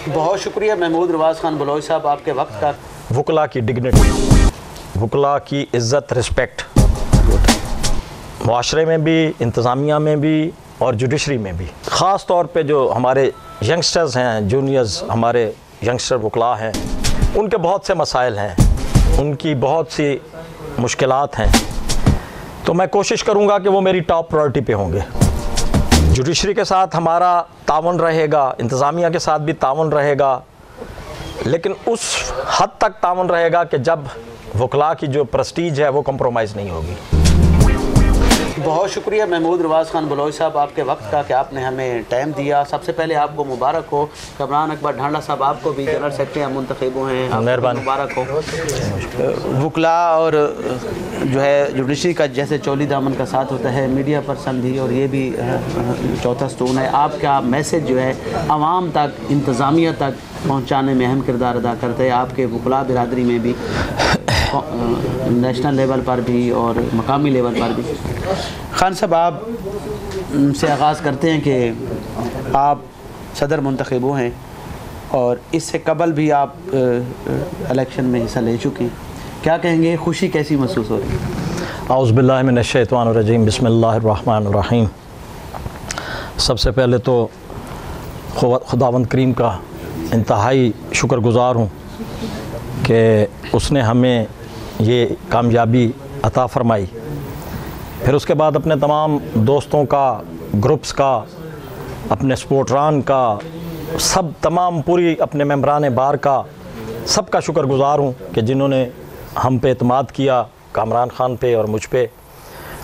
بہت شکریہ محمود رواز خان بلوچ صاحب آپ کے وقت کا۔ وکلا کی ڈگنیٹی، وکلا کی عزت، رسپیکٹ معاشرے میں بھی، انتظامیہ میں بھی اور جوڈیشری میں بھی، خاص طور پہ جو ہمارے ینگسٹرز ہیں، جونیئرز ہمارے ینگسٹر وکلا ہیں، ان کے بہت سے مسائل ہیں، ان کی بہت سی مشکلات ہیں، تو میں کوشش کروں گا کہ وہ میری ٹاپ پرائرٹی پہ ہوں گے۔ جوڈیشری کے ساتھ ہمارا تعاون رہے گا، انتظامیہ کے ساتھ بھی تعاون رہے گا، لیکن اس حد تک تعاون رہے گا کہ جب وکلا کی جو پرسٹیج ہے وہ کمپرومائز نہیں ہوگی۔ بہت شکریہ محمود رواز خان بلوچ صاحب آپ کے وقت کا کہ آپ نے ہمیں ٹائم دیا۔ سب سے پہلے آپ کو مبارک ہو۔ کامران اکبر ڈھانڈا صاحب آپ کو بھی جنرل سیکرٹری منتخب ہوئے ہیں، آپ کو مبارک ہو۔ وکلا اور جو ہے جوڈیشری کا جیسے چولی دامن کا ساتھ ہوتا ہے، میڈیا پرسن بھی، اور یہ بھی چوتھا ستون ہے۔ آپ کا میسج جو ہے عوام تک، انتظامیہ تک پہنچانے میں اہم کردار ادا کرتے ہیں۔ آپ کے وکلا برادری میں بھی، نیشنل لیول پر بھی اور مقامی لیول پر بھی۔ خان صاحب آپ سے آغاز کرتے ہیں کہ آپ صدر منتخب ہوئے ہیں اور اس سے قبل بھی آپ الیکشن میں حصہ لے چکے ہیں، کیا کہیں گے؟ خوشی کیسی محسوس ہو رہی ہے؟ اعوذ باللہ من الشیطان الرجیم، بسم اللہ الرحمن الرحیم۔ سب سے پہلے تو خداوند کریم کا انتہائی شکر گزار ہوں کہ اس نے ہمیں یہ کامیابی عطا فرمائی۔ پھر اس کے بعد اپنے تمام دوستوں کا، گروپس کا، اپنے سپورٹران کا، تمام پوری اپنے ممبران بار کا، سب کا شکر گزار ہوں کہ جنہوں نے ہم پہ اعتماد کیا، کامران خان پہ اور مجھ پہ،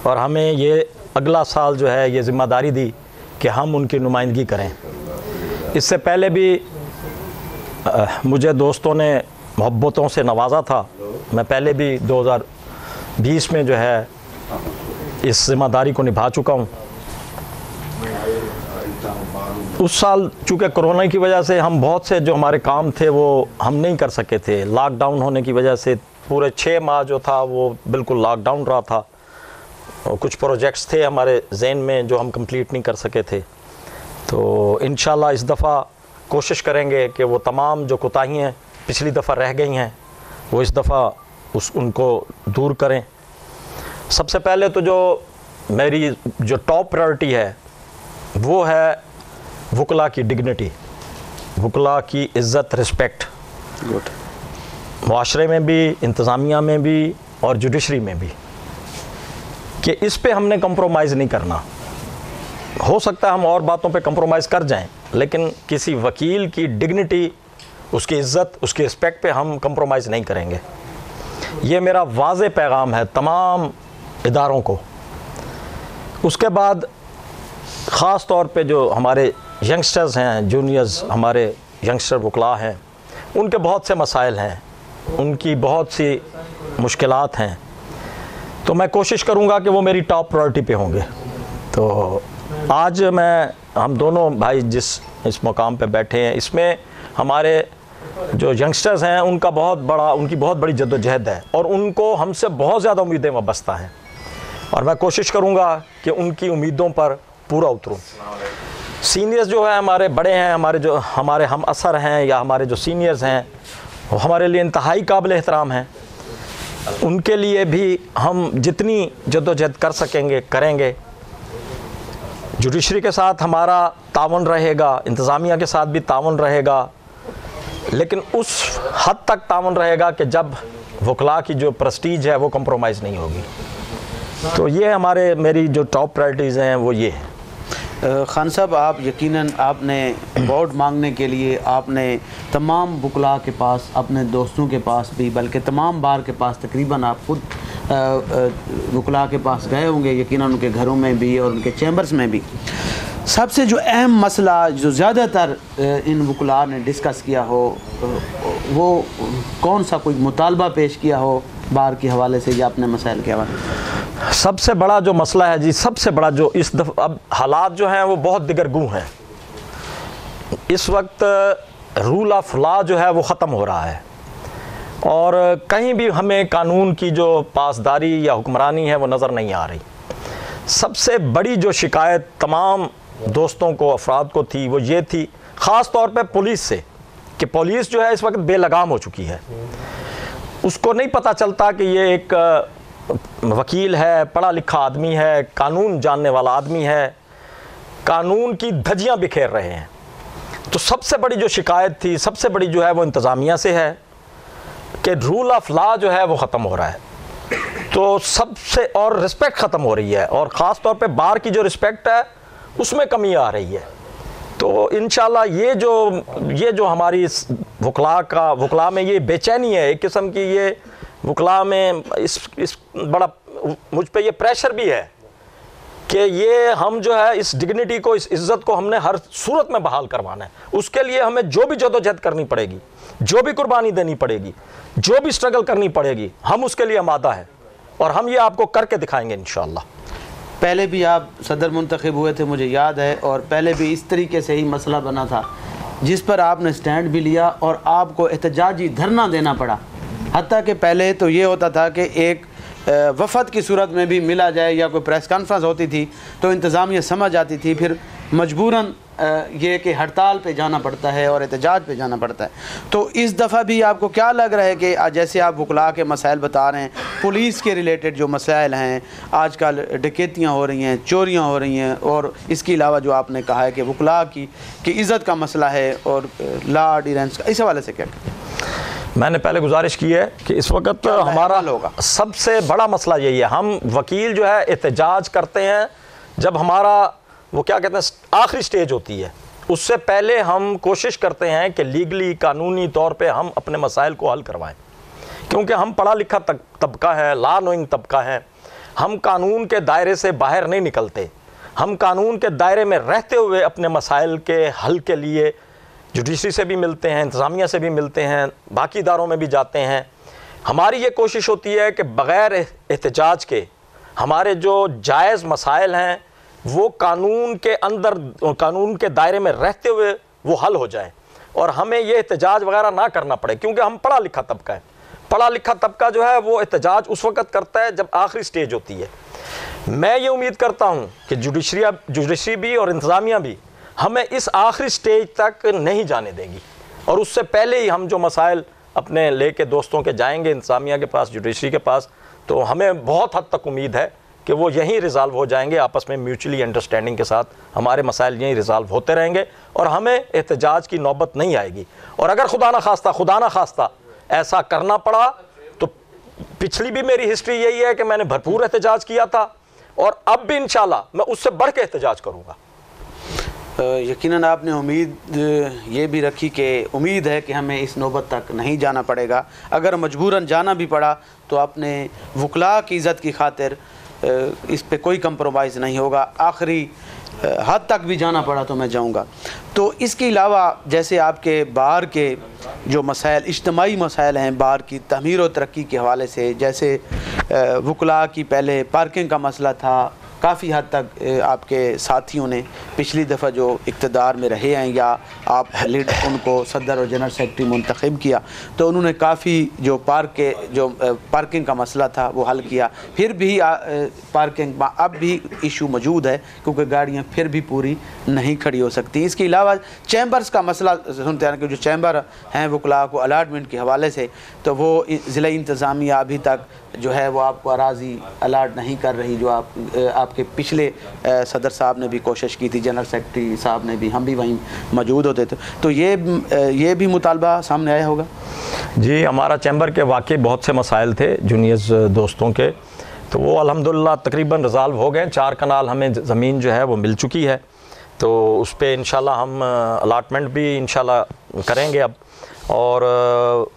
اور ہمیں یہ اگلا سال جو ہے یہ ذمہ داری دی کہ ہم ان کی نمائندگی کریں۔ اس سے پہلے بھی مجھے دوستوں نے محبتوں سے نوازا تھا، میں پہلے بھی 2020 میں جو ہے اس ذمہ داری کو نبھا چکا ہوں۔ اس سال چونکہ کرونا کی وجہ سے ہم بہت سے جو ہمارے کام تھے وہ ہم نہیں کر سکے تھے، لاک ڈاؤن ہونے کی وجہ سے پورے 6 ماہ جو تھا وہ بالکل لاک ڈاؤن رہا تھا، اور کچھ پروجیکٹس تھے ہمارے ذہن میں جو ہم کمپلیٹ نہیں کر سکے تھے۔ تو انشاءاللہ اس دفعہ کوشش کریں گے کہ وہ تمام جو کوتاہیاں پچھلی دفعہ رہ گئی ہیں وہ اس دفعہ ان کو دور کریں۔ سب سے پہلے تو جو میری جو ٹاپ پرائرٹی ہے وہ ہے وکلا کی ڈگنیٹی، وکلا کی عزت، رسپیکٹ معاشرے میں بھی، انتظامیہ میں بھی اور جوڈیشری میں بھی، کہ اس پہ ہم نے کمپرومائز نہیں کرنا۔ ہو سکتا ہے ہم اور باتوں پہ کمپرومائز کر جائیں، لیکن کسی وکیل کی ڈگنیٹی، اس کی عزت، اس کی رسپیکٹ پہ ہم کمپرومائز نہیں کریں گے۔ یہ میرا واضح پیغام ہے تمام اداروں کو۔ اس کے بعد خاص طور پہ جو ہمارے ینگسٹرز ہیں، جونیئرز ہمارے ینگسٹر وکلا ہیں، ان کے بہت سے مسائل ہیں، ان کی بہت سی مشکلات ہیں، تو میں کوشش کروں گا کہ وہ میری ٹاپ پرائرٹی پہ ہوں گے۔ تو آج ہم دونوں بھائی جس اس مقام پہ بیٹھے ہیں، اس میں ہمارے جو ینگسٹرز ہیں ان کی بہت بڑی جد و جہد ہے، اور ان کو ہم سے بہت زیادہ امیدیں وابستہ ہیں، اور میں کوشش کروں گا کہ ان کی امیدوں پر پورا اتروں۔ سینئرز جو ہیں ہمارے بڑے ہیں، ہمارے ہم اثر ہیں یا ہمارے جو سینئرز ہیں وہ ہمارے لیے انتہائی قابل احترام ہیں، ان کے لیے بھی ہم جتنی جد و جہد کر سکیں گے کریں گے۔ جوڈیشری کے ساتھ ہمارا تعاون رہے گا، انتظامیہ کے ساتھ بھی تعاون رہے گا، لیکن اس حد تک تعاون رہے گا کہ جب وکلا کی جو پرسٹیج ہے وہ کمپرومائز نہیں ہوگی۔ تو یہ میری جو ٹاپ پرائرٹیز ہیں وہ یہ ہیں۔ خان صاحب آپ یقیناً آپ نے ایوارڈ مانگنے کے لیے آپ نے تمام وکلا کے پاس، اپنے دوستوں کے پاس بھی، بلکہ تمام بار کے پاس تقریباً آپ خود وکلا کے پاس گئے ہوں گے، یقیناً ان کے گھروں میں بھی اور ان کے چیمبرز میں بھی۔ سب سے جو اہم مسئلہ جو زیادہ تر ان وکلا نے ڈسکس کیا ہو وہ کون سا، کوئی مطالبہ پیش کیا ہو بار کے حوالے سے یا اپنے مسائل کے حوالے سے؟ سب سے بڑا جو مسئلہ ہے جی، سب سے بڑا جو اس دفعہ اب حالات جو ہیں وہ بہت دگرگوں ہیں۔ اس وقت رول آف لا جو ہے وہ ختم ہو رہا ہے، اور کہیں بھی ہمیں قانون کی جو پاسداری یا حکمرانی ہے وہ نظر نہیں آ رہی۔ سب سے بڑی جو شکایت تمام دوستوں کو، افراد کو تھی وہ یہ تھی، خاص طور پہ پولیس سے، کہ پولیس جو ہے اس وقت بے لگام ہو چکی ہے. اس کو نہیں پتہ چلتا کہ یہ ایک وکیل ہے, پڑھا لکھا آدمی ہے, قانون جاننے والا آدمی ہے, قانون کی دھجیاں بکھیر رہے ہیں. تو سب سے بڑی جو شکایت تھی, سب سے بڑی جو ہے وہ انتظامیہ سے ہے کہ رول آف لا جو ہے وہ ختم ہو رہا ہے. تو سب سے اور رسپیکٹ ختم ہو رہی ہے, اور خاص طور پہ بار کی جو رسپیکٹ ہے اس میں کمی آ رہی ہے. تو انشاءاللہ یہ جو ہماری وکلاء میں یہ بے چینی ہے, ایک قسم کی یہ وکلاء میں اس بڑا مجھ پہ یہ پریشر بھی ہے کہ یہ ہم جو ہے اس ڈگنیٹی کو, اس عزت کو ہم نے ہر صورت میں بحال کروانا ہے. اس کے لیے ہمیں جو بھی جدوجہد کرنی پڑے گی, جو بھی قربانی دینی پڑے گی, جو بھی سٹرگل کرنی پڑے گی, ہم اس کے لیے آمادہ ہیں, اور ہم یہ آپ کو کر کے دکھائیں گے انشاءاللہ. پہلے بھی آپ صدر منتخب ہوئے تھے, مجھے یاد ہے, اور پہلے بھی اس طریقے سے ہی مسئلہ بنا تھا جس پر آپ نے سٹینڈ بھی لیا اور آپ کو احتجاجی دھرنا دینا پڑا. حتیٰ کہ پہلے تو یہ ہوتا تھا کہ ایک وفد کی صورت میں بھی ملا جائے یا کوئی پریس کانفرنس ہوتی تھی تو انتظامیہ سمجھ آتی تھی, پھر مجبوراً یہ کہ ہڑتال پہ جانا پڑتا ہے اور احتجاج پہ جانا پڑتا ہے. تو اس دفعہ بھی آپ کو کیا لگ رہا ہے کہ جیسے آپ وکلاء کے مسائل بتا رہے ہیں, پولیس کے ریلیٹڈ جو مسائل ہیں, آج کل ڈکیتیاں ہو رہی ہیں, چوریاں ہو رہی ہیں, اور اس کے علاوہ جو آپ نے کہا ہے کہ وکلاء کی عزت کا مسئلہ ہے اور لا ایڈیرنس کا, اس حوالے سے کیا کہتے ہیں؟ میں نے پہلے گزارش کی ہے کہ اس وقت ہمارا سب سے بڑا مسئلہ یہی ہے, ہم وکیل جو ہے احتجاج کرتے ہیں جب ہمارا وہ کیا کہتے ہیں آخری سٹیج ہوتی ہے. اس سے پہلے ہم کوشش کرتے ہیں کہ لیگلی, قانونی طور پہ ہم اپنے مسائل کو حل کروائیں, کیونکہ ہم پڑھا لکھا طبقہ ہے, لا نوئنگ طبقہ ہے. ہم قانون کے دائرے سے باہر نہیں نکلتے, ہم قانون کے دائرے میں رہتے ہوئے اپنے مسائل کے حل کے لیے جوڈیشری سے بھی ملتے ہیں, انتظامیہ سے بھی ملتے ہیں, باقی اداروں میں بھی جاتے ہیں. ہماری یہ کوشش ہوتی ہے کہ بغیر احتجاج کے ہمارے جو جائز مسائل ہیں وہ قانون کے اندر, قانون کے دائرے میں رہتے ہوئے وہ حل ہو جائیں, اور ہمیں یہ احتجاج وغیرہ نہ کرنا پڑے, کیونکہ ہم پڑھا لکھا طبقہ ہے. پڑھا لکھا طبقہ جو ہے وہ احتجاج اس وقت کرتا ہے جب آخری سٹیج ہوتی ہے. میں یہ امید کرتا ہوں کہ جوڈیشری بھی اور انتظامیہ بھی ہمیں اس آخری سٹیج تک نہیں جانے دے گی, اور اس سے پہلے ہی ہم جو مسائل اپنے لے کے دوستوں کے جائیں گے انتظامیہ کے پاس, جوڈیشری کے پاس, تو ہمیں بہت حد تک امید ہے کہ وہ یہیں ریزالو ہو جائیں گے آپس میں میوچلی انڈرسٹینڈنگ کے ساتھ. ہمارے مسائل یہیں ریزالو ہوتے رہیں گے اور ہمیں احتجاج کی نوبت نہیں آئے گی. اور اگر خدا نہ خواستہ ایسا کرنا پڑا تو پچھلی بھی میری ہسٹری یہی ہے کہ میں نے بھرپور احتجاج کیا تھا, اور اب بھی انشاءاللہ میں اس سے بڑھ کے احتجاج کروں گا. یقیناً آپ نے امید یہ بھی رکھی کہ امید ہے کہ ہمیں اس نوبت تک نہیں جانا پڑے گا. اگر مجبوراً جانا بھی پڑا تو اپنے وکلاء کی عزت کی خاطر اس پہ کوئی کمپرومائز نہیں ہوگا, آخری حد تک بھی جانا پڑا تو میں جاؤں گا. تو اس کے علاوہ جیسے آپ کے بار کے جو مسائل, اجتماعی مسائل ہیں بار کی تعمیر و ترقی کے حوالے سے, جیسے وکلاء کی پہلے پارکنگ کا مسئلہ تھا, کافی حد تک آپ کے ساتھیوں نے پچھلی دفعہ جو اقتدار میں رہے ہیں یا آپ لیڈ ان کو صدر اور جنرل سیکرٹری منتخب کیا تو انہوں نے کافی جو پارکنگ کا مسئلہ تھا وہ حل کیا. پھر بھی پارکنگ اب بھی ایشو موجود ہے کیونکہ گاڑیاں پھر بھی پوری نہیں کھڑی ہو سکتی. اس کے علاوہ چیمبرز کا مسئلہ سنتے ہیں کہ جو چیمبر ہیں وکلاء کو الاٹمنٹ کے حوالے سے, تو وہ ضلع انتظامیہ ابھی تک جو ہے وہ آپ کو اراضی الاٹ نہیں کر رہی, جو آپ کے پچھلے صدر صاحب نے بھی کوشش کی تھی, جنرل سیکرٹری صاحب نے بھی, ہم بھی وہیں موجود ہوتے تھے. تو یہ بھی مطالبہ سامنے آیا ہوگا. جی, ہمارا چیمبر کے واقعی بہت سے مسائل تھے جونیئرز دوستوں کے, تو وہ الحمدللہ تقریباً ریزالو ہو گئے. 4 کنال ہمیں زمین جو ہے وہ مل چکی ہے, تو اس پہ انشاءاللہ ہم الاٹمنٹ بھی انشاءاللہ کریں گے اب, اور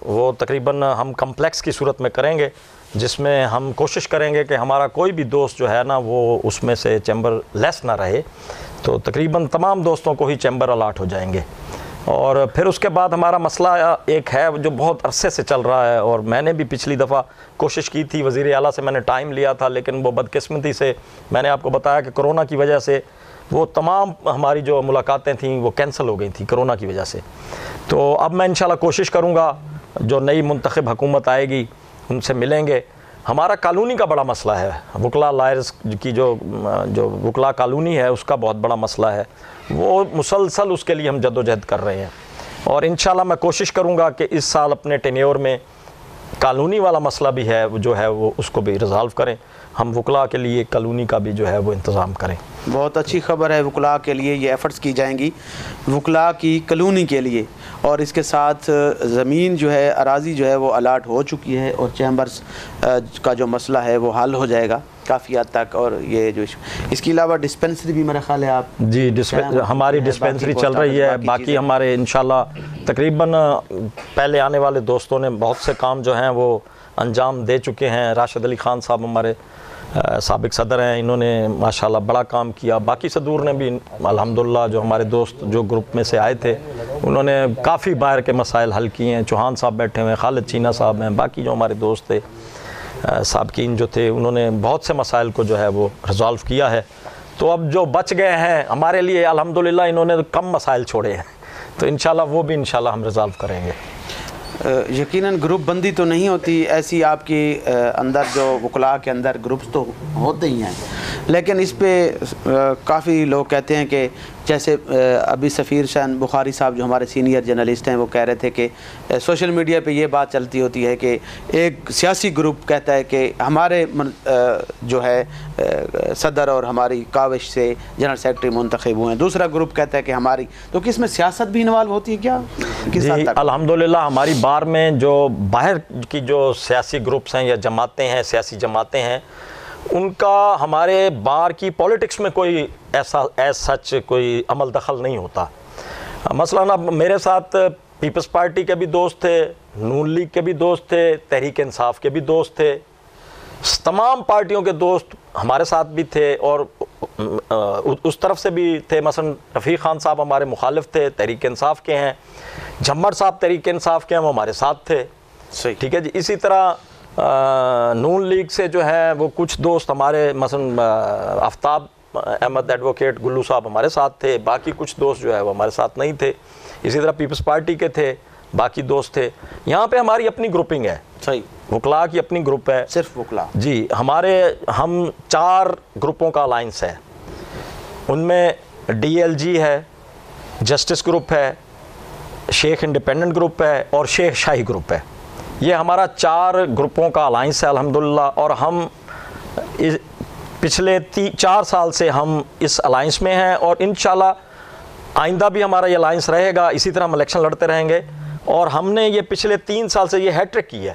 وہ تقریباً ہم کمپلیکس کی صورت میں کریں گے جس میں ہم کوشش کریں گے کہ ہمارا کوئی بھی دوست جو ہے نا وہ اس میں سے چیمبر لیس نہ رہے. تو تقریباً تمام دوستوں کو ہی چیمبر الاٹ ہو جائیں گے. اور پھر اس کے بعد ہمارا مسئلہ ایک ہے جو بہت عرصے سے چل رہا ہے, اور میں نے بھی پچھلی دفعہ کوشش کی تھی, وزیر اعلیٰ سے میں نے ٹائم لیا تھا, لیکن وہ بدقسمتی سے میں نے آپ کو بتایا کہ کرونا کی وجہ سے وہ تمام ہماری جو ملاقاتیں تھیں وہ کینسل ہو گئی تھیں کرونا کی وجہ سے. تو اب میں انشاءاللہ کوشش کروں گا, جو نئی منتخب حکومت آئے گی ان سے ملیں گے. ہمارا کالونی کا بڑا مسئلہ ہے, وکلاء لائرز کی جو وکلاء کالونی ہے اس کا بہت بڑا مسئلہ ہے, وہ مسلسل اس کے لیے ہم جد و جہد کر رہے ہیں. اور انشاءاللہ میں کوشش کروں گا کہ اس سال اپنے ٹینیور میں کالونی والا مسئلہ بھی ہے جو ہے وہ اس کو بھی ریزالو کریں. ہم وکلاء کے لیے کالونی کا بھی جو ہے وہ انتظام کریں. بہت اچھی خبر ہے، وکلاء کے لیے یہ ایفرٹس کی جائیں گی وکلاء کی کالونی کے لیے، اور اس کے ساتھ زمین جو ہے، اراضی جو ہے وہ الاٹ ہو چکی ہے، اور چیمبرز کا جو مسئلہ ہے وہ حل ہو جائے گا کافی حد تک. اور یہ جو اس کے علاوہ ڈسپنسری بھی میرا خیال ہے آپ جی ہماری ڈسپنسری چل رہی ہے. باقی ہمارے انشاءاللہ تقریباً پہلے آنے والے دوستوں نے بہت سے کام جو ہیں وہ انجام دے چکے ہیں. راشد علی خان صاحب ہمارے سابق صدر ہیں، انہوں نے ماشاءاللہ بڑا کام کیا. باقی صدور نے بھی الحمدللہ، جو ہمارے دوست جو گروپ میں سے آئے تھے انہوں نے کافی باہر کے مسائل حل کیے ہیں. چوہان صاحب بیٹھے ہوئے ہیں، خالد چینا صاحب ہیں، باقی جو ہمارے دوست تھے سابقین جو تھے انہوں نے بہت سے مسائل کو جو ہے وہ ریزالو کیا ہے. تو اب جو بچ گئے ہیں ہمارے لیے الحمدللہ انہوں نے کم مسائل چھوڑے ہیں، تو انشاءاللہ وہ بھی انشاءاللہ ہم ریزالو کریں گے. یقیناً گروپ بندی تو نہیں ہوتی ایسی آپ کی اندر، جو وکلاء کے اندر گروپس تو ہوتے ہی ہیں، لیکن اس پہ کافی لوگ کہتے ہیں کہ جیسے ابھی سفیر شاہن بخاری صاحب جو ہمارے سینئر جرنلسٹ ہیں وہ کہہ رہے تھے کہ سوشل میڈیا پہ یہ بات چلتی ہوتی ہے کہ ایک سیاسی گروپ کہتا ہے کہ ہمارے جو ہے صدر اور ہماری کاوش سے جنرل سیکرٹری منتخب ہوئے ہیں، دوسرا گروپ کہتا ہے کہ ہماری، تو کس میں سیاست بھی انوالو ہوتی ہے کیا؟ جی الحمدللہ ہماری بار میں جو باہر کی جو سیاسی گروپس ہیں یا جماعتیں ہیں، سیاسی جماعتیں ہیں، ان کا ہمارے بار کی پولیٹکس میں کوئی ایسا سچ کوئی عمل دخل نہیں ہوتا. مثلاً اب میرے ساتھ پیپلز پارٹی کے بھی دوست تھے، نون لیگ کے بھی دوست تھے، تحریک انصاف کے بھی دوست تھے، تمام پارٹیوں کے دوست ہمارے ساتھ بھی تھے اور اس طرف سے بھی تھے. مثلاً رفیق خان صاحب ہمارے مخالف تھے، تحریک انصاف کے ہیں. جھمر صاحب تحریک انصاف کے ہیں، وہ ہمارے ساتھ تھے. ٹھیک ہے جی. اسی طرح نون لیگ سے جو ہے وہ کچھ دوست ہمارے، مثلا آفتاب احمد ایڈوکیٹ گلو صاحب ہمارے ساتھ تھے، باقی کچھ دوست جو ہے وہ ہمارے ساتھ نہیں تھے. اسی طرح پیپلز پارٹی کے تھے، باقی دوست تھے. یہاں پہ ہماری اپنی گروپنگ ہے، صحیح، وکلاء کی اپنی گروپ ہے، صرف وکلاء. جی ہم 4 گروپوں کا الائنس ہے. ان میں ڈی ایل جی ہے، جسٹس گروپ ہے، شیخ انڈیپینڈنٹ گروپ ہے اور شیخ شاہی گروپ ہے. یہ ہمارا 4 گروپوں کا الائنس ہے الحمدللہ. اور ہم پچھلے 4 سال سے ہم اس الائنس میں ہیں، اور انشاءاللہ آئندہ بھی ہمارا یہ الائنس رہے گا. اسی طرح ہم الیکشن لڑتے رہیں گے. اور ہم نے یہ پچھلے 3 سال سے یہ ہیٹرک کی ہے.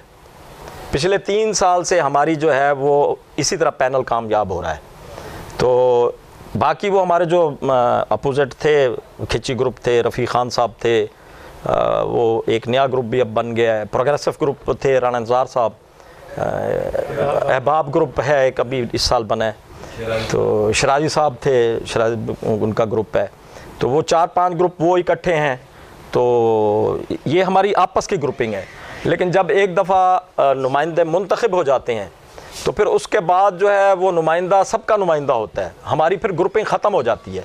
پچھلے 3 سال سے ہماری جو ہے وہ اسی طرح پینل کامیاب ہو رہا ہے. تو باقی وہ ہمارے جو اپوزٹ تھے، کھچی گروپ تھے، رفیق خان صاحب تھے، وہ ایک نیا گروپ بھی اب بن گیا ہے. پروگریسو گروپ تھے رانا انتظار صاحب، احباب گروپ ہے ایک ابھی اس سال بنا ہے، تو شرازی صاحب تھے، شرازی ان کا گروپ ہے. تو وہ 4-5 گروپ وہ اکٹھے ہیں. تو یہ ہماری آپس کی گروپنگ ہے. لیکن جب ایک دفعہ نمائندے منتخب ہو جاتے ہیں تو پھر اس کے بعد جو ہے وہ نمائندہ سب کا نمائندہ ہوتا ہے. ہماری پھر گروپنگ ختم ہو جاتی ہے،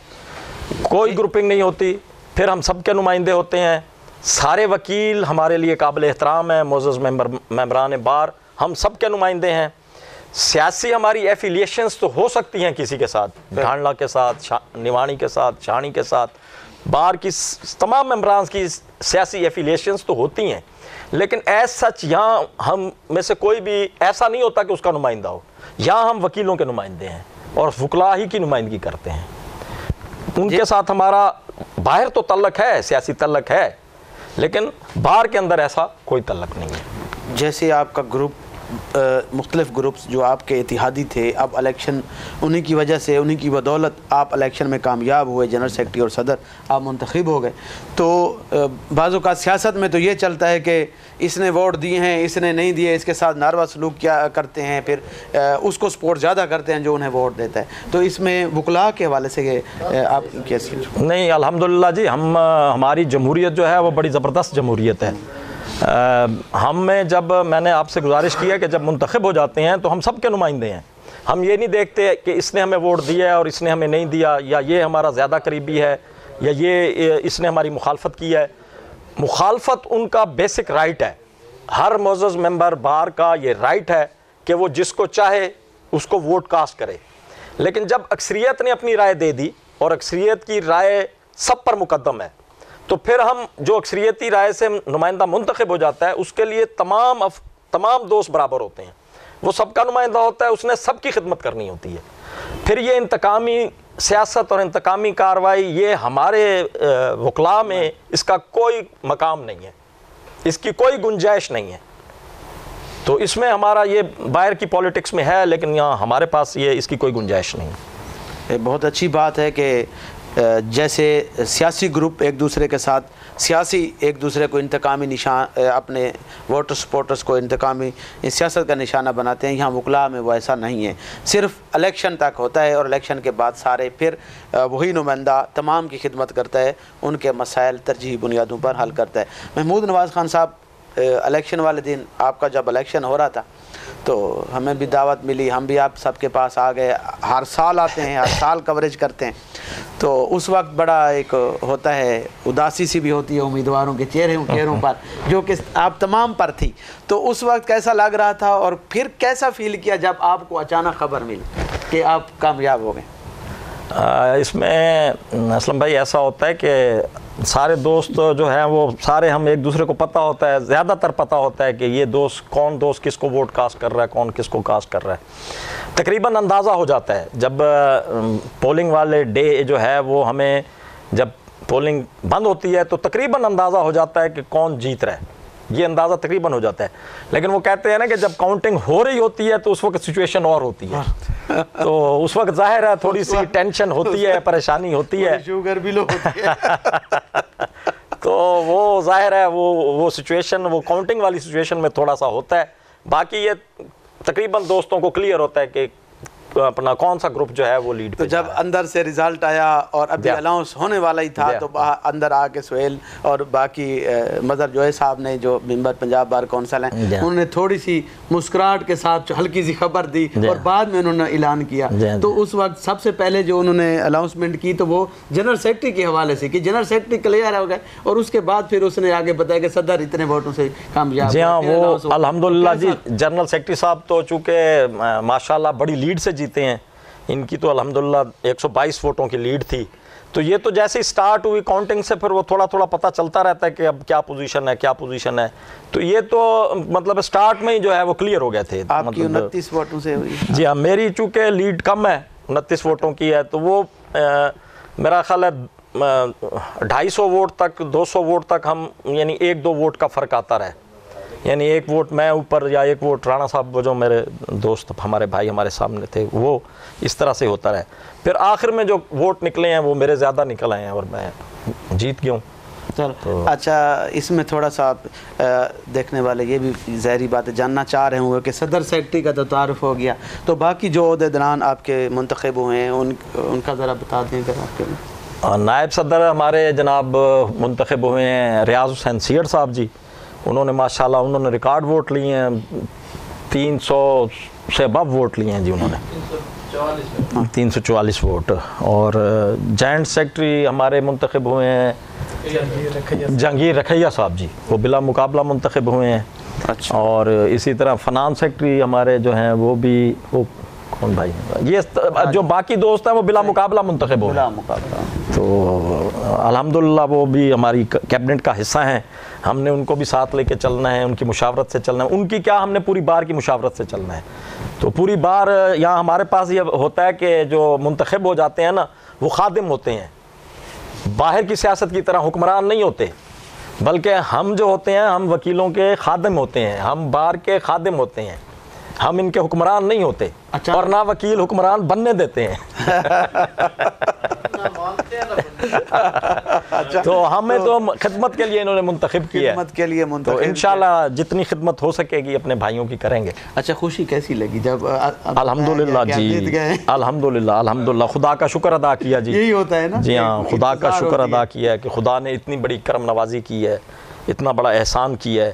کوئی گروپنگ نہیں ہوتی. پھر ہم سب کے نمائندے ہوتے ہیں. سارے وکیل ہمارے لیے قابل احترام ہیں، معزز ممبران بار ہم سب کے نمائندے ہیں. سیاسی ہماری ایفیلیشنز تو ہو سکتی ہیں کسی کے ساتھ، ڈھانڈلا کے ساتھ، نیوانی کے ساتھ، شانی کے ساتھ، بار کی تمام ممبران کی سیاسی ایفیلیشنز تو ہوتی ہیں، لیکن ایز سچ یہاں ہم میں سے کوئی بھی ایسا نہیں ہوتا کہ اس کا نمائندہ ہو. یہاں ہم وکیلوں کے نمائندے ہیں اور وکلاء ہی کی نمائندگی کرتے ہیں. ان کے ساتھ ہمارا باہر تو تعلق ہے، سیاسی تعلق ہے، لیکن بار کے اندر ایسا کوئی تعلق نہیں ہے. جیسے آپ کا گروپ، مختلف گروپس جو آپ کے اتحادی تھے، اب الیکشن انہی کی وجہ سے، انہی کی بدولت آپ الیکشن میں کامیاب ہوئے، جنرل سیکرٹری اور صدر آپ منتخب ہو گئے. تو بعض اوقات سیاست میں تو یہ چلتا ہے کہ اس نے ووٹ دیے ہیں، اس نے نہیں دیے، اس کے ساتھ ناروا سلوک کیا کرتے ہیں، پھر اس کو سپورٹ زیادہ کرتے ہیں جو انہیں ووٹ دیتا ہے. تو اس میں وکلاء کے حوالے سے آپ کیسے؟ نہیں الحمدللہ جی، ہماری جمہوریت جو ہے وہ بڑی زبردست جمہوریت ہے. ہم میں جب میں نے آپ سے گزارش کی ہے کہ جب منتخب ہو جاتے ہیں تو ہم سب کے نمائندے ہیں. ہم یہ نہیں دیکھتے کہ اس نے ہمیں ووٹ دیا ہے اور اس نے ہمیں نہیں دیا، یا یہ ہمارا زیادہ قریبی ہے، یا یہ اس نے ہماری مخالفت کی ہے. مخالفت ان کا بیسک رائٹ ہے. ہر معزز ممبر بار کا یہ رائٹ ہے کہ وہ جس کو چاہے اس کو ووٹ کاسٹ کرے. لیکن جب اکثریت نے اپنی رائے دے دی، اور اکثریت کی رائے سب پر مقدم ہے، تو پھر ہم جو اکثریتی رائے سے نمائندہ منتخب ہو جاتا ہے اس کے لیے تمام دوست برابر ہوتے ہیں، وہ سب کا نمائندہ ہوتا ہے، اس نے سب کی خدمت کرنی ہوتی ہے۔ پھر یہ انتقامی سیاست اور انتقامی کارروائی یہ ہمارے وکلاء میں اس کا کوئی مقام نہیں ہے، اس کی کوئی گنجائش نہیں ہے۔ تو اس میں ہمارا یہ باہر کی پولیٹکس میں ہے، لیکن یہاں ہمارے پاس یہ اس کی کوئی گنجائش نہیں ہے۔ بہت اچھی بات ہے کہ جیسے سیاسی گروپ ایک دوسرے کے ساتھ ایک دوسرے کو انتقامی نشان، اپنے ووٹر سپورٹرز کو انتقامی سیاست کا نشانہ بناتے ہیں، یہاں وکلاء میں وہ ایسا نہیں ہے، صرف الیکشن تک ہوتا ہے اور الیکشن کے بعد سارے پھر وہی نمائندہ تمام کی خدمت کرتا ہے، ان کے مسائل ترجیحی بنیادوں پر حل کرتا ہے۔ محمود نواز خان صاحب، الیکشن والے دن آپ کا جب الیکشن ہو رہا تھا تو ہمیں بھی دعوت ملی، ہم بھی آپ سب کے پاس آ گئے، ہر سال آتے ہیں، ہر سال کوریج کرتے ہیں، تو اس وقت بڑا ایک ہوتا ہے، اداسی سی بھی ہوتی ہے امیدواروں کے چہروں پر، جو کہ آپ تمام پر تھی، تو اس وقت کیسا لگ رہا تھا اور پھر کیسا فیل کیا جب آپ کو اچانک خبر ملی کہ آپ کامیاب ہو گئے؟ اس میں اسلم بھائی ایسا ہوتا ہے کہ سارے دوست جو ہیں وہ سارے ہم ایک دوسرے کو پتہ ہوتا ہے، زیادہ تر پتہ ہوتا ہے کہ یہ کون دوست کس کو ووٹ کاسٹ کر رہا ہے، کون کس کو کاسٹ کر رہا ہے، تقریباً اندازہ ہو جاتا ہے۔ جب پولنگ والے ڈے جو ہے وہ ہمیں جب پولنگ بند ہوتی ہے تو تقریباً اندازہ ہو جاتا ہے کہ کون جیت رہا ہے، یہ اندازہ تقریباً ہو جاتا ہے۔ لیکن وہ کہتے ہیں نا کہ جب کاؤنٹنگ ہو رہی ہوتی ہے تو اس وقت سچویشن اور ہوتی ہے، تو اس وقت ظاہر ہے تھوڑی سی ٹینشن ہوتی ہے، پریشانی ہوتی ہے، شوگر بھی لو ہوتی ہے، تو وہ ظاہر ہے وہ سچویشن، وہ کاؤنٹنگ والی سچویشن میں تھوڑا سا ہوتا ہے۔ باقی یہ تقریباً دوستوں کو کلیئر ہوتا ہے کہ اپنا کون سا گروپ جو ہے وہ لیڈ تو جب اندر سے ریزلٹ آیا اور ابھی اناؤنس ہونے والا ہی تھا تو اندر آ کے سہیل اور باقی مظہر جوہر صاحب نے جو ممبر پنجاب بار کونسل ہیں انہوں نے تھوڑی سی مسکراہٹ کے ساتھ ہلکی سی خبر دی اور بعد میں انہوں نے اعلان کیا، تو اس وقت سب سے پہلے جو انہوں نے اناؤنسمنٹ کی تو وہ جنرل سیکرٹری کے حوالے سے کہ جنرل سیکرٹری کلیئر ہو گئے، اور اس کے بعد پھر اس نے آگے بتایا کہ صدر اتنے ووٹوں سے کامیاب۔ جی ہاں، وہ الحمدللہ جی جنرل سیکرٹری صاحب تو چونکہ ماشاءاللہ بڑی لیڈ سے جیتے ہیں، ان کی تو الحمدللہ 122 ووٹوں کی لیڈ تھی، تو یہ تو جیسے ہی سٹارٹ ہوئی کاؤنٹنگ سے پھر وہ تھوڑا پتہ چلتا رہتا ہے کہ اب کیا پوزیشن ہے، تو یہ تو مطلب سٹارٹ میں ہی جو ہے وہ کلیئر ہو گئے تھے۔ آپ کی 29 ووٹوں سے ہوئی؟ جی ہاں، میری چونکہ لیڈ کم ہے، 29 ووٹوں کی ہے، تو وہ میرا خیال ہے 250 ووٹ تک 200 ووٹ تک ہم یعنی 1-2 ووٹ کا فرق آتا رہے، یعنی 1 ووٹ میں اوپر یا 1 ووٹ رانا صاحب وہ جو میرے دوست ہمارے بھائی ہمارے سامنے تھے، وہ اس طرح سے ہوتا رہے، پھر آخر میں جو ووٹ نکلے ہیں وہ میرے زیادہ نکل آئے ہیں اور میں جیت گیا ہوں۔ اچھا، اس میں تھوڑا سا دیکھنے والے یہ بھی ظاہری بات ہے جاننا چاہ رہے ہوں گے کہ صدر سیکرٹری کا تو تعارف ہو گیا، تو باقی جو عہدیداران آپ کے منتخب ہوئے ہیں ان کا ذرا بتا دیں اگر آپ کے۔ نائب صدر ہمارے جناب منتخب ہوئے ہیں ریاض حسین سیڑ صاحب جی، انہوں نے ماشاءاللہ انہوں نے ریکارڈ ووٹ لیے ہیں، 300 سے ابو ووٹ لیے ہیں جی، انہوں نے 344 ووٹ، اور جوائنٹ سیکرٹری ہمارے منتخب ہوئے ہیں جہانگیر رکھیا صاحب جی، وہ بلا مقابلہ منتخب ہوئے ہیں۔ اور اسی طرح فنان سیکرٹری ہمارے جو ہیں وہ بھی وہ کون بھائی یہ جو باقی دوست ہیں وہ بلا مقابلہ منتخب ہوئے ہیں، تو الحمدللہ وہ بھی ہماری کیبنٹ کا حصہ ہیں، ہم نے ان کو بھی ساتھ لے کے چلنا ہے، ان کی مشاورت سے چلنا ہے، ان کی کیا ہم نے پوری بار کی مشاورت سے چلنا ہے، تو پوری بار یہاں ہمارے پاس یہ ہوتا ہے کہ جو منتخب ہو جاتے ہیں نا وہ خادم ہوتے ہیں، باہر کی سیاست کی طرح حکمران نہیں ہوتے، بلکہ ہم جو ہوتے ہیں ہم وکیلوں کے خادم ہوتے ہیں، ہم بار کے خادم ہوتے ہیں، ہم ان کے حکمران نہیں ہوتے، اور نہ وکیل حکمران بننے دیتے ہیں۔ تو ہمیں تو خدمت کے لیے انہوں نے منتخب کیا ہے، تو انشاءاللہ جتنی خدمت ہو سکے گی اپنے بھائیوں کی کریں گے۔ اچھا، خوشی کیسی لگی جب؟ الحمدللہ جی، الحمدللہ خدا کا شکر ادا کیا جی، یہی ہوتا ہے نا جی ہاں، خدا کا شکر ادا کیا ہے کہ خدا نے اتنی بڑی کرم نوازی کی ہے، اتنا بڑا احسان کیا ہے،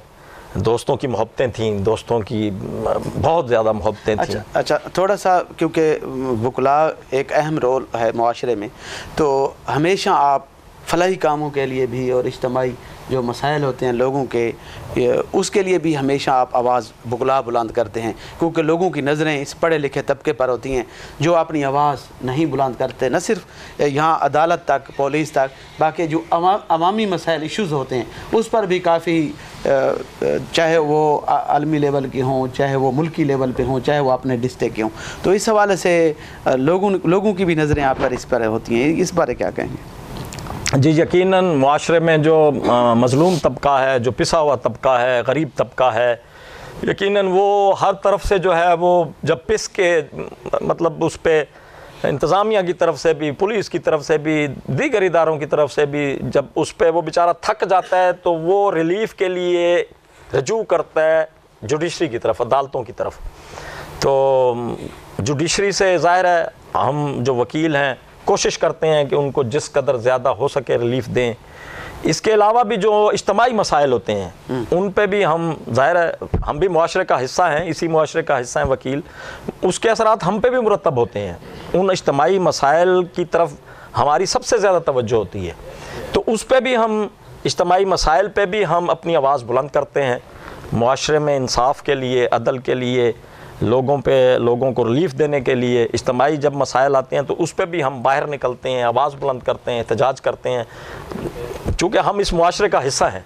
دوستوں کی محبتیں تھیں، دوستوں کی بہت زیادہ محبتیں تھیں۔ اچھا، تھوڑا سا کیونکہ وکلاء ایک اہم رول ہے معاشرے میں، تو ہمیشہ آپ فلاحی کاموں کے لیے بھی اور اجتماعی جو مسائل ہوتے ہیں لوگوں کے، اس کے لیے بھی ہمیشہ آپ آواز بلند کرتے ہیں، کیونکہ لوگوں کی نظریں اس پڑھے لکھے طبقے پر ہوتی ہیں جو اپنی آواز نہیں بلند کرتے، نہ صرف یہاں عدالت تک، پولیس تک، باقی جو عوامی مسائل ایشوز ہوتے ہیں اس پر بھی کافی، چاہے وہ عالمی لیول کے ہوں، چاہے وہ ملکی لیول پہ ہوں، چاہے وہ اپنے ڈسٹرکٹ کے ہوں، تو اس حوالے سے لوگوں کی بھی نظریں آپ پر اس پر ہوتی ہیں، اس بارے کیا کہیں گے؟ جی یقیناً معاشرے میں جو مظلوم طبقہ ہے، جو پسا ہوا طبقہ ہے، غریب طبقہ ہے، یقیناً وہ ہر طرف سے جو ہے وہ جب پس کے مطلب اس پہ انتظامیہ کی طرف سے بھی، پولیس کی طرف سے بھی، دیگر اداروں کی طرف سے بھی جب اس پہ وہ بیچارہ تھک جاتا ہے تو وہ ریلیف کے لیے رجوع کرتا ہے جوڈیشری کی طرف، عدالتوں کی طرف۔ تو جوڈیشری سے ظاہر ہے ہم جو وکیل ہیں کوشش کرتے ہیں کہ ان کو جس قدر زیادہ ہو سکے ریلیف دیں۔ اس کے علاوہ بھی جو اجتماعی مسائل ہوتے ہیں ان پہ بھی ہم، ظاہر ہے ہم بھی معاشرے کا حصہ ہیں، اسی معاشرے کا حصہ ہیں وکیل، اس کے اثرات ہم پہ بھی مرتب ہوتے ہیں۔ ان اجتماعی مسائل کی طرف ہماری سب سے زیادہ توجہ ہوتی ہے، تو اس پہ بھی ہم، اجتماعی مسائل پہ بھی ہم اپنی آواز بلند کرتے ہیں، معاشرے میں انصاف کے لیے، عدل کے لیے، لوگوں کو ریلیف دینے کے لیے۔ اجتماعی جب مسائل آتے ہیں تو اس پہ بھی ہم باہر نکلتے ہیں، آواز بلند کرتے ہیں، احتجاج کرتے ہیں، چونکہ ہم اس معاشرے کا حصہ ہیں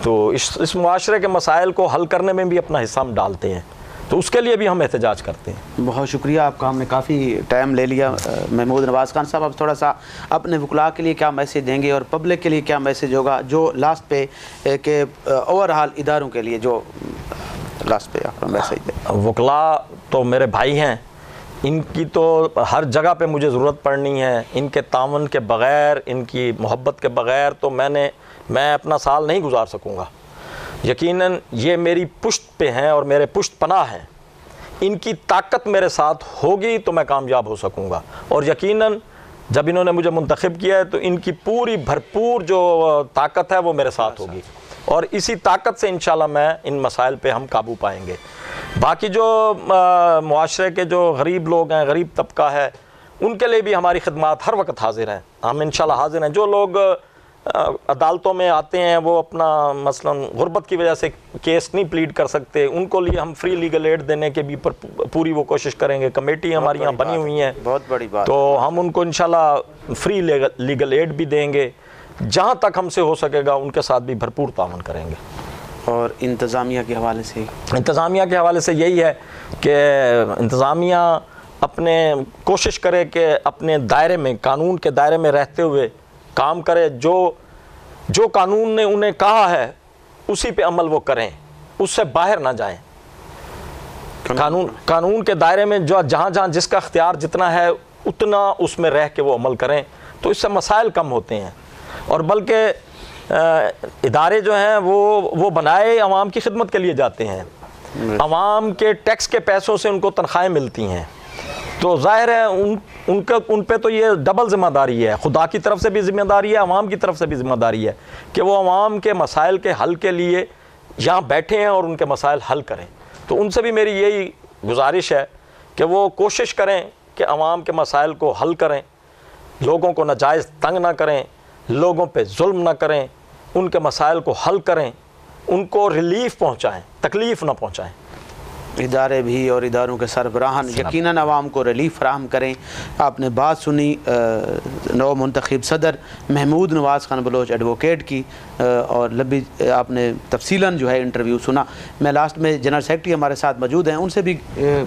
تو اس معاشرے کے مسائل کو حل کرنے میں بھی اپنا حصہ ہم ڈالتے ہیں، تو اس کے لیے بھی ہم احتجاج کرتے ہیں۔ بہت شکریہ آپ کا، ہم نے کافی ٹائم لے لیا۔ محمود نواز خان صاحب، اب تھوڑا سا اپنے وکلاء کے لیے کیا میسیج دیں گے اور پبلک کے لیے کیا میسیج ہوگا، جو لاسٹ پہ کہ اوورآل اداروں کے لیے جو لاسٹ پہ آپ کا میسیج دیں؟ وکلاء تو میرے بھائی ہیں، ان کی تو ہر جگہ پہ مجھے ضرورت پڑنی ہے، ان کے تعاون کے بغیر، ان کی محبت کے بغیر تو میں اپنا سال نہیں گزار سکوں گا۔ یقیناً یہ میری پشت پہ ہیں اور میرے پشت پناہ ہیں، ان کی طاقت میرے ساتھ ہوگی تو میں کامیاب ہو سکوں گا، اور یقیناً جب انہوں نے مجھے منتخب کیا ہے تو ان کی پوری بھرپور جو طاقت ہے وہ میرے ساتھ ہوگی، اور اسی طاقت سے انشاءاللہ میں ان مسائل پہ ہم قابو پائیں گے۔ باقی جو معاشرے کے جو غریب لوگ ہیں، غریب طبقہ ہے، ان کے لیے بھی ہماری خدمات ہر وقت حاضر ہیں، ہم انشاءاللہ حاضر ہیں۔ جو لوگ عدالتوں میں آتے ہیں وہ اپنا مثلا غربت کی وجہ سے کیس نہیں پلیڈ کر سکتے، ان کو لیے ہم فری لیگل ایڈ دینے کے بھی پوری وہ کوشش کریں گے۔ کمیٹی ہماری یہاں بنی ہوئی ہیں، بہت بڑی بات، تو ہم ان کو انشاءاللہ فری لیگل ایڈ بھی دیں گے، جہاں تک ہم سے ہو سکے گا ان کے ساتھ بھی بھرپور تعاون کریں گے۔ اور انتظامیہ کے حوالے سے؟ انتظامیہ کے حوالے سے یہی ہے کہ انتظامیہ اپنے کوشش کرے کہ اپنے دائرے میں، قانون کے دائرے میں رہتے ہوئے کام کرے، جو قانون نے انہیں کہا ہے اسی پہ عمل وہ کریں، اس سے باہر نہ جائیں۔ قانون کے دائرے میں جہاں جس کا اختیار جتنا ہے اتنا اس میں رہ کے وہ عمل کریں، تو اس سے مسائل کم ہوتے ہیں، اور بلکہ ادارے جو ہیں وہ بنائے عوام کی خدمت کے لیے جاتے ہیں، عوام کے ٹیکس کے پیسوں سے ان کو تنخواہیں ملتی ہیں، تو ظاہر ہے ان پہ تو یہ ڈبل ذمہ داری ہے، خدا کی طرف سے بھی ذمہ داری ہے، عوام کی طرف سے بھی ذمہ داری ہے کہ وہ عوام کے مسائل کے حل کے لیے یہاں بیٹھے ہیں اور ان کے مسائل حل کریں۔ تو ان سے بھی میری یہی گزارش ہے کہ وہ کوشش کریں کہ عوام کے مسائل کو حل کریں، لوگوں کو ناجائز تنگ نہ کریں، لوگوں پہ ظلم نہ کریں، ان کے مسائل کو حل کریں، ان کو ریلیف پہنچائیں، تکلیف نہ پہنچائیں۔ ادارے بھی اور اداروں کے سربراہان یقیناً عوام کو ریلیف فراہم کریں۔ آپ نے بات سنی نو منتخب صدر محمود نواز خان بلوچ ایڈوکیٹ کی، اور لمبی آپ نے تفصیلاً جو ہے انٹرویو سنا۔ میں لاسٹ میں جنرل سیکرٹری ہمارے ساتھ موجود ہیں، ان سے بھی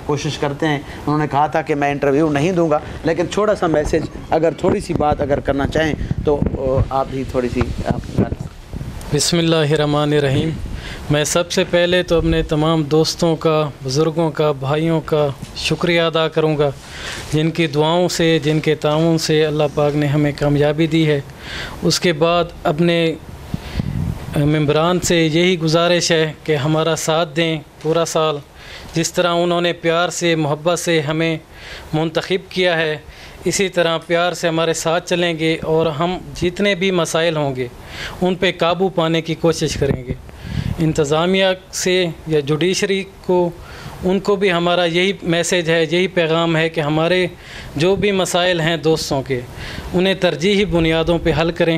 کوشش کرتے ہیں، انہوں نے کہا تھا کہ میں انٹرویو نہیں دوں گا، لیکن چھوٹا سا میسیج اگر تھوڑی سی بات اگر کرنا چاہیں تو آپ بھی تھوڑی سی بسم اللہ الرحمن الرحیم۔ میں سب سے پہلے تو اپنے تمام دوستوں کا، بزرگوں کا، بھائیوں کا شکریہ ادا کروں گا، جن کی دعاؤں سے، جن کے تعاون سے اللہ پاک نے ہمیں کامیابی دی ہے۔ اس کے بعد اپنے ممبران سے یہی گزارش ہے کہ ہمارا ساتھ دیں پورا سال، جس طرح انہوں نے پیار سے، محبت سے ہمیں منتخب کیا ہے، اسی طرح پیار سے ہمارے ساتھ چلیں گے، اور ہم جتنے بھی مسائل ہوں گے ان پہ قابو پانے کی کوشش کریں گے۔ انتظامیہ سے یا جوڈیشری کو، ان کو بھی ہمارا یہی میسیج ہے، یہی پیغام ہے کہ ہمارے جو بھی مسائل ہیں دوستوں کے، انہیں ترجیحی بنیادوں پہ حل کریں،